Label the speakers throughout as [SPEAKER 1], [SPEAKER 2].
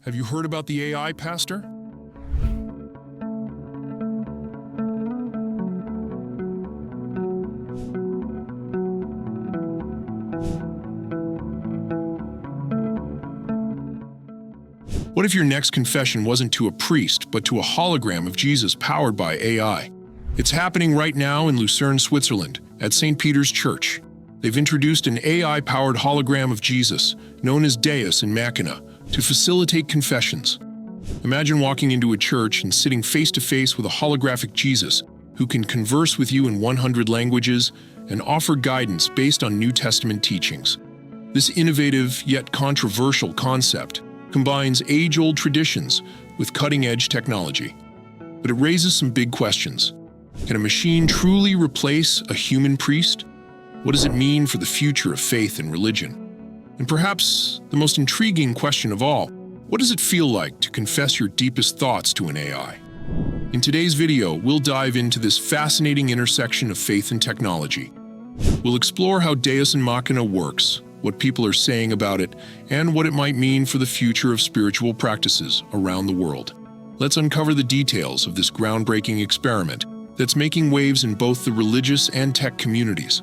[SPEAKER 1] Have you heard about the AI, Pastor? What if your next confession wasn't to a priest, but to a hologram of Jesus powered by AI? It's happening right now in Lucerne, Switzerland, at St. Peter's Church. They've introduced an AI-powered hologram of Jesus, known as Deus in Machina, to facilitate confessions. Imagine walking into a church and sitting face-to-face with a holographic Jesus who can converse with you in 100 languages and offer guidance based on New Testament teachings. This innovative yet controversial concept combines age-old traditions with cutting-edge technology. But it raises some big questions. Can a machine truly replace a human priest? What does it mean for the future of faith and religion? And perhaps the most intriguing question of all, what does it feel like to confess your deepest thoughts to an AI? In today's video, we'll dive into this fascinating intersection of faith and technology. We'll explore how Deus in Machina works, what people are saying about it, and what it might mean for the future of spiritual practices around the world. Let's uncover the details of this groundbreaking experiment that's making waves in both the religious and tech communities.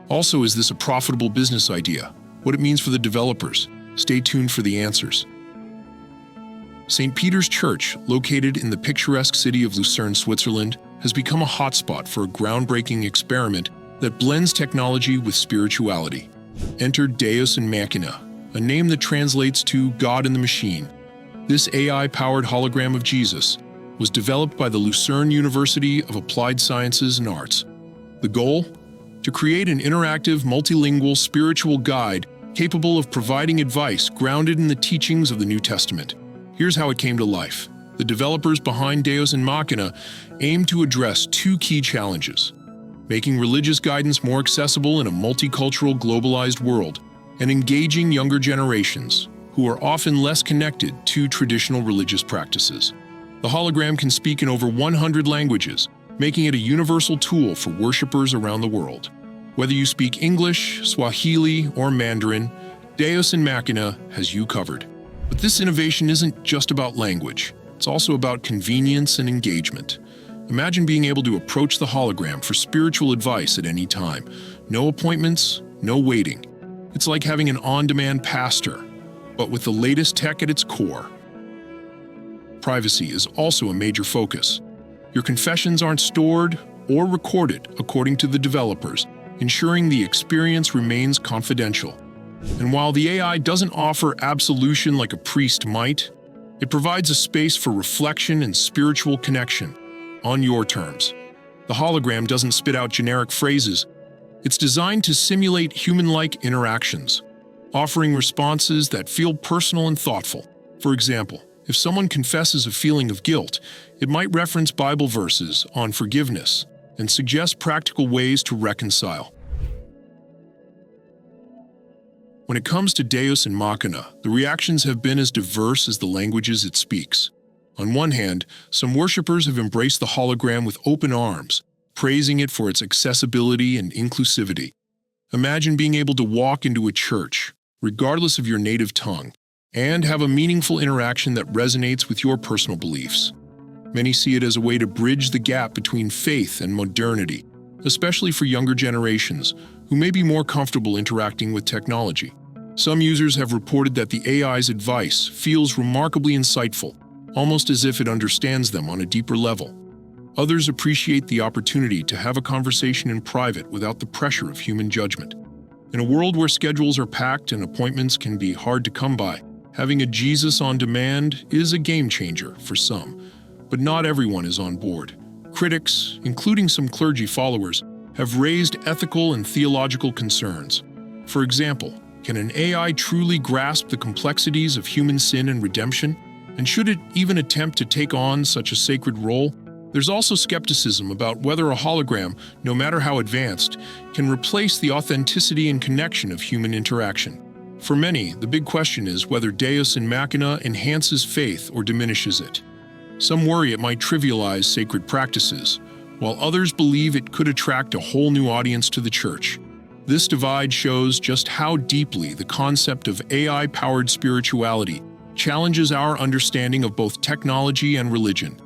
[SPEAKER 1] Also, is this a profitable business idea? What it means for the developers? Stay tuned for the answers. St. Peter's Church, located in the picturesque city of Lucerne, Switzerland, has become a hotspot for a groundbreaking experiment that blends technology with spirituality. Enter Deus in Machina, a name that translates to God in the Machine. This AI-powered hologram of Jesus was developed by the Lucerne University of Applied Sciences and Arts. The goal? To create an interactive, multilingual spiritual guide capable of providing advice grounded in the teachings of the New Testament. Here's how it came to life. The developers behind Deus in Machina aim to address two key challenges: making religious guidance more accessible in a multicultural, globalized world, and engaging younger generations who are often less connected to traditional religious practices. The hologram can speak in over 100 languages, making it a universal tool for worshipers around the world. Whether you speak English, Swahili, or Mandarin, Deus in Machina has you covered. But this innovation isn't just about language. It's also about convenience and engagement. Imagine being able to approach the hologram for spiritual advice at any time. No appointments, no waiting. It's like having an on-demand pastor, but with the latest tech at its core. Privacy is also a major focus. Your confessions aren't stored or recorded according to the developers, ensuring the experience remains confidential. And while the AI doesn't offer absolution like a priest might, it provides a space for reflection and spiritual connection on your terms. The hologram doesn't spit out generic phrases. It's designed to simulate human-like interactions, offering responses that feel personal and thoughtful. For example, if someone confesses a feeling of guilt, it might reference Bible verses on forgiveness and suggest practical ways to reconcile. When it comes to Deus in Machina, the reactions have been as diverse as the languages it speaks. On one hand, some worshippers have embraced the hologram with open arms, praising it for its accessibility and inclusivity. Imagine being able to walk into a church, regardless of your native tongue, and have a meaningful interaction that resonates with your personal beliefs. Many see it as a way to bridge the gap between faith and modernity, especially for younger generations who may be more comfortable interacting with technology. Some users have reported that the AI's advice feels remarkably insightful, almost as if it understands them on a deeper level. Others appreciate the opportunity to have a conversation in private without the pressure of human judgment. In a world where schedules are packed and appointments can be hard to come by, having a Jesus on demand is a game changer for some, but not everyone is on board. Critics, including some clergy followers, have raised ethical and theological concerns. For example, can an AI truly grasp the complexities of human sin and redemption? And should it even attempt to take on such a sacred role? There's also skepticism about whether a hologram, no matter how advanced, can replace the authenticity and connection of human interaction. For many, the big question is whether Deus in Machina enhances faith or diminishes it. Some worry it might trivialize sacred practices, while others believe it could attract a whole new audience to the church. This divide shows just how deeply the concept of AI-powered spirituality challenges our understanding of both technology and religion.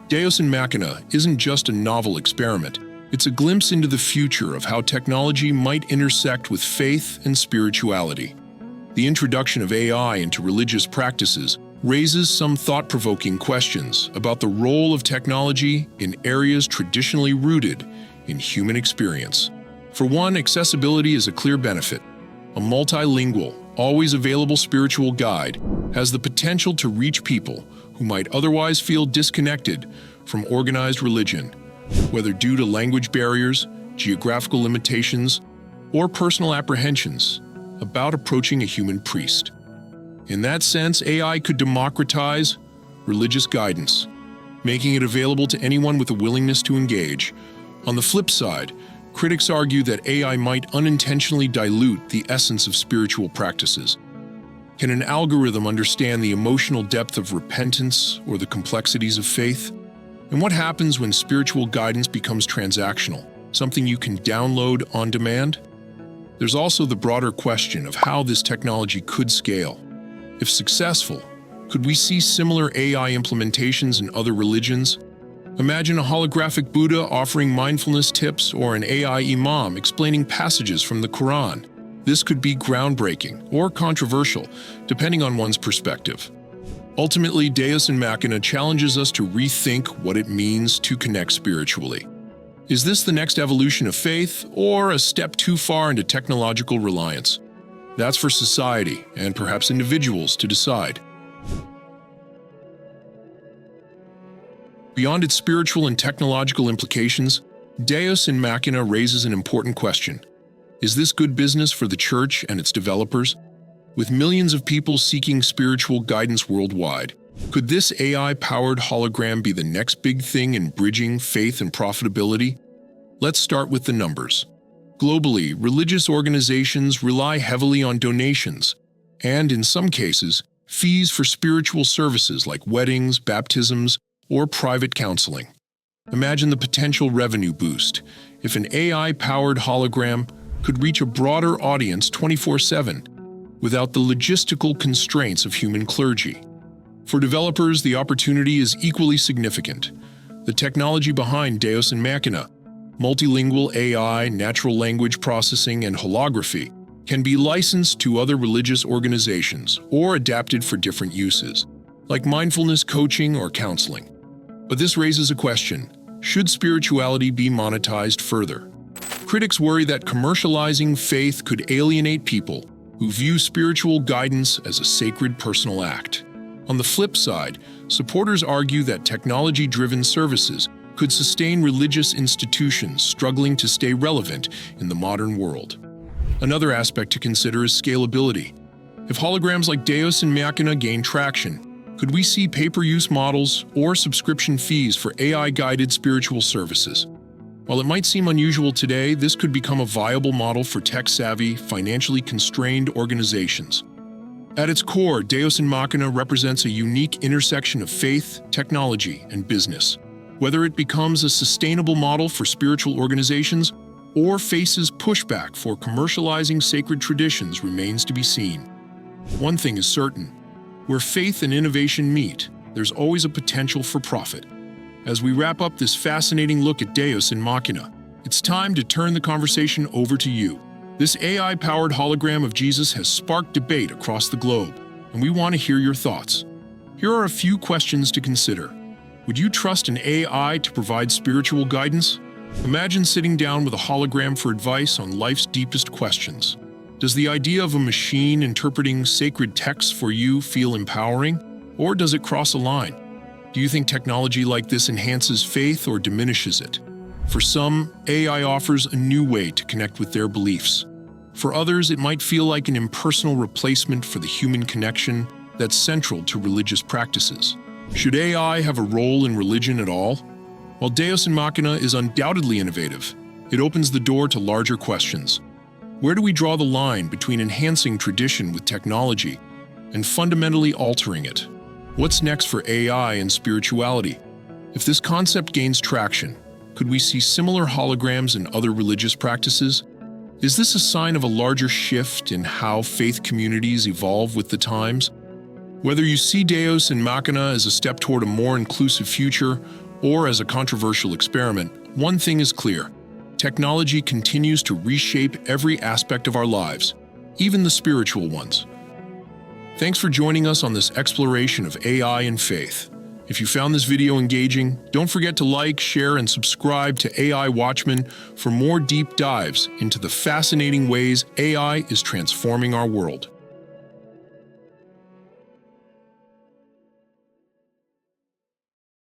[SPEAKER 1] Deus in Machina isn't just a novel experiment. It's a glimpse into the future of how technology might intersect with faith and spirituality. The introduction of AI into religious practices raises some thought-provoking questions about the role of technology in areas traditionally rooted in human experience. For one, accessibility is a clear benefit. A multilingual, always available spiritual guide has the potential to reach people who might otherwise feel disconnected from organized religion, whether due to language barriers, geographical limitations, or personal apprehensions about approaching a human priest. In that sense, AI could democratize religious guidance, making it available to anyone with a willingness to engage. On the flip side, critics argue that AI might unintentionally dilute the essence of spiritual practices. Can an algorithm understand the emotional depth of repentance or the complexities of faith? And what happens when spiritual guidance becomes transactional, something you can download on demand? There's also the broader question of how this technology could scale. If successful, could we see similar AI implementations in other religions? Imagine a holographic Buddha offering mindfulness tips or an AI imam explaining passages from the Quran. This could be groundbreaking or controversial, depending on one's perspective. Ultimately, Deus in Machina challenges us to rethink what it means to connect spiritually. Is this the next evolution of faith, or a step too far into technological reliance? That's for society and perhaps individuals to decide. Beyond its spiritual and technological implications, Deus in Machina raises an important question. Is this good business for the church and its developers? With millions of people seeking spiritual guidance worldwide, could this AI-powered hologram be the next big thing in bridging faith and profitability? Let's start with the numbers. Globally, religious organizations rely heavily on donations, and in some cases, fees for spiritual services like weddings, baptisms, or private counseling. Imagine the potential revenue boost if an AI-powered hologram could reach a broader audience 24/7 without the logistical constraints of human clergy. For developers, the opportunity is equally significant. The technology behind Deus in Machina, multilingual AI, natural language processing, and holography, can be licensed to other religious organizations or adapted for different uses, like mindfulness coaching or counseling. But this raises a question: should spirituality be monetized further? Critics worry that commercializing faith could alienate people who view spiritual guidance as a sacred personal act. On the flip side, supporters argue that technology-driven services could sustain religious institutions struggling to stay relevant in the modern world. Another aspect to consider is scalability. If holograms like Deus in Machina gain traction, could we see pay-per-use models or subscription fees for AI-guided spiritual services? While it might seem unusual today, this could become a viable model for tech-savvy, financially constrained organizations. At its core, Deus in Machina represents a unique intersection of faith, technology, and business. Whether it becomes a sustainable model for spiritual organizations or faces pushback for commercializing sacred traditions remains to be seen. One thing is certain: where faith and innovation meet, there's always a potential for profit. As we wrap up this fascinating look at Deus in Machina, it's time to turn the conversation over to you. This AI-powered hologram of Jesus has sparked debate across the globe, and we want to hear your thoughts. Here are a few questions to consider. Would you trust an AI to provide spiritual guidance? Imagine sitting down with a hologram for advice on life's deepest questions. Does the idea of a machine interpreting sacred texts for you feel empowering, or does it cross a line? Do you think technology like this enhances faith or diminishes it? For some, AI offers a new way to connect with their beliefs. For others, it might feel like an impersonal replacement for the human connection that's central to religious practices. Should AI have a role in religion at all? While Deus in Machina is undoubtedly innovative, it opens the door to larger questions. Where do we draw the line between enhancing tradition with technology and fundamentally altering it? What's next for AI and spirituality? If this concept gains traction, could we see similar holograms in other religious practices? Is this a sign of a larger shift in how faith communities evolve with the times? Whether you see Deus and Machina as a step toward a more inclusive future or as a controversial experiment, one thing is clear. Technology continues to reshape every aspect of our lives, even the spiritual ones. Thanks for joining us on this exploration of AI and faith. If you found this video engaging, don't forget to like, share, and subscribe to AI Watchman for more deep dives into the fascinating ways AI is transforming our world.